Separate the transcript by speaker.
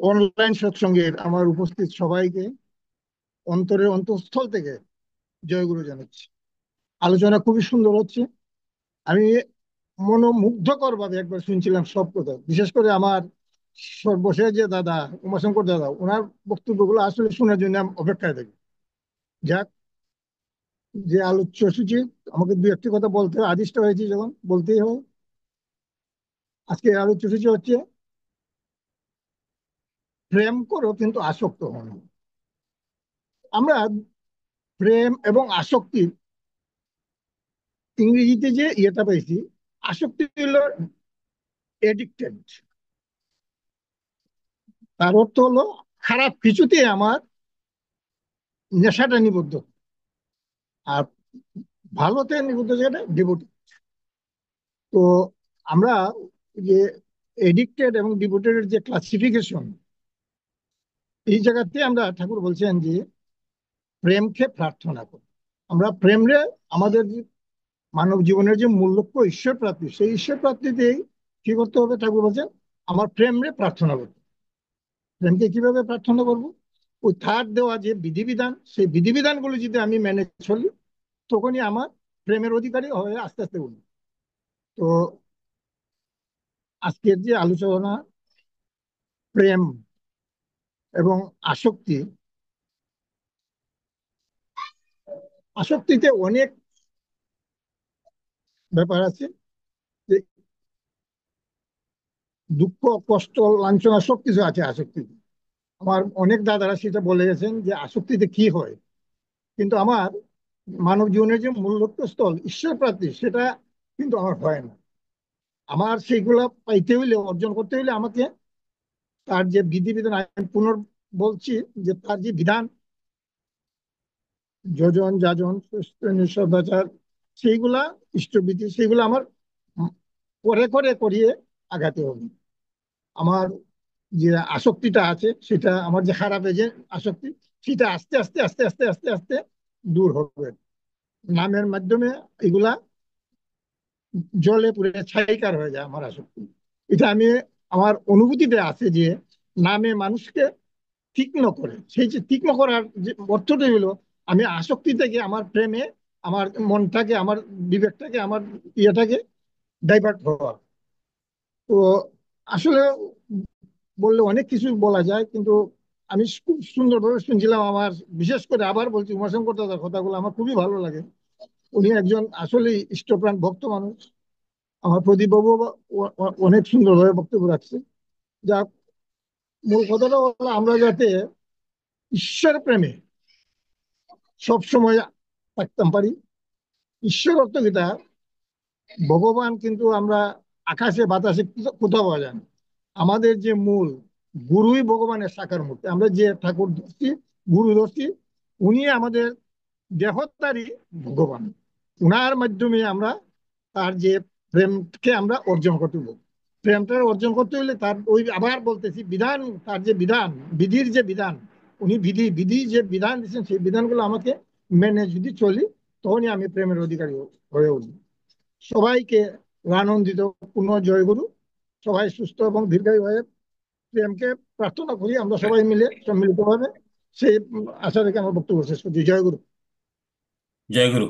Speaker 1: Online সৎসঙ্গের আমার উপস্থিত সবাইকে অন্তরের অন্তঃস্থল থেকে জয়গুরু জানাচ্ছি। আলোচনা খুবই সুন্দর হচ্ছে। আমি মনোমুগ্ধকর ভাবে একবার শুনছিলাম সব কথা, বিশেষ করে আমার সর্বশেষ যে দাদা, উমাশঙ্কর দাদা, ওনার বক্তব্যগুলো আসলে শোনার জন্য আমি অপেক্ষায় থাকি। যাক, যে আলোচ্য সূচি, আমাকে দু একটি কথা বলতে আদিষ্ট হয়েছে, যখন বলতেই হয়। আজকে আলোচ্য সূচি হচ্ছে প্রেম করো কিন্তু আসক্ত হও না। আমরা প্রেম এবং আসক্তির ইংরেজিতে যে ইয়েটা পাইছি, আসক্তি হলো এডিক্টেড। তার অর্থ হলো খারাপ কিছুতে আমার নেশাটা নিবদ্ধ, আর ভালোতে নিবদ্ধ যেটা ডিভোটি। তো আমরা যে এডিক্টেড এবং ডিভোটেড যে ক্লাসিফিকেশন, এই জায়গাতে আমরা ঠাকুর বলছেন যে প্রেমকে প্রার্থনা করি। আমরা প্রেমরে আমাদের মানব জীবনের যে মূল লক্ষ্য ঈশ্বর প্রাপ্তি, সেই ঈশ্বর প্রাপ্তিতেই কি করতে হবে? ঠাকুর বলছেন আমার প্রেমরে প্রার্থনা করতে। প্রেমকে কিভাবে প্রার্থনা করব? ওই থার্ড দেওয়া যে বিধিবিধান, সেই বিধিবিধানগুলো যদি আমি মেনে চলি, তখনই আমার প্রেমের অধিকারী হয়ে আস্তে আস্তে উঠবে। তো আজকের যে আলোচনা, প্রেম এবং আসক্তি, আসক্তিতে অনেক ব্যাপার আছে। যে দুঃখ, কষ্ট, লাঞ্ছনা সবকিছু আছে আসক্তিতে। আমার অনেক দাদারা সেটা বলে গেছেন যে আসক্তিতে কি হয়। কিন্তু আমার মানব জীবনের যে মূল লক্ষ্যস্থল ঈশ্বর প্রাপ্তি, সেটা কিন্তু আমার হয় না। আমার সেইগুলা পাইতে হইলে, অর্জন করতে হইলে আমাকে তার যে বিধিবিধান, আমি পুনর বলছি যে তার যে বিধান, যোজন যাজন সদাচার, সেইগুলা ইষ্টবিধি, সেইগুলো আমার করে করে করিয়ে আগাতে হবে। আমার যে আসক্তিটা আছে, সেটা আমার যে খারাপে যে আসক্তি, সেটা আস্তে আস্তে আস্তে আস্তে আস্তে আস্তে দূর হবে। নামের মাধ্যমে এগুলা জলে পুড়ে ছাইকার হয়ে যায় আমার আসক্তি। এটা আমি, আমার অনুভূতিতে আছে যে নামে মানুষকে তীক্ষ্ণ করে, সেই যে তীক্ষ্ণ করার যে অর্থটা হলো আমি আসক্তি থেকে আমার প্রেমে আমার মনটাকে, আমার বিবেকটাকে, আমার ইয়েটাকে ডাইভার্ট হওয়া। তো আসলে বললে অনেক কিছু বলা যায়, কিন্তু আমি খুব সুন্দরভাবে শুনছিলাম। আমার বিশেষ করে আবার বলছি, উমাশঙ্কর দাদার কথাগুলো আমার খুবই ভালো লাগে। উনি একজন আসলে ইষ্টপ্রাণ ভক্ত মানুষ। আমার প্রদীপ বাবু অনেক সুন্দরভাবে বক্তব্য রাখছে। যা মূল কথাটা হলো আমরা যাতে ঈশ্বর প্রেমে সব সময় থাকতাম পারি। ঈশ্বর অর্থ যেটা, ভগবান কিন্তু আমরা আকাশে বাতাসে কোথাও পাওয়া যায় না। আমাদের যে মূল গুরুই ভগবানের সাকার মূর্তি। আমরা যে ঠাকুর ধরছি, গুরু ধরছি, উনি আমাদের দেহতারই ভগবান। উনার মাধ্যমে আমরা তার যে প্রেমকে আমরা অর্জন করতে হবে। প্রেমটা অর্জন করতে হলে তার ওই আবার বলতেছি বিধান, তার যে বিধান, বিধির যে বিধান, উনি বিধি বিধি যে বিধান দিচ্ছেন, সেই বিধানগুলো আমাকে মেনে যদি চলি, তখনই আমি প্রেমের অধিকারী হয়ে উঠবো। সবাইকে আনন্দিত পূর্ণ জয়গুরু। সবাই সুস্থ এবং দীর্ঘায়ু হয়ে প্রেমকে প্রার্থনা করি আমরা সবাই মিলে সম্মিলিতভাবে। সেই আশা রেখে আমার বক্তব্য শেষ করছি। জয়গুরু।
Speaker 2: জয় গুরু।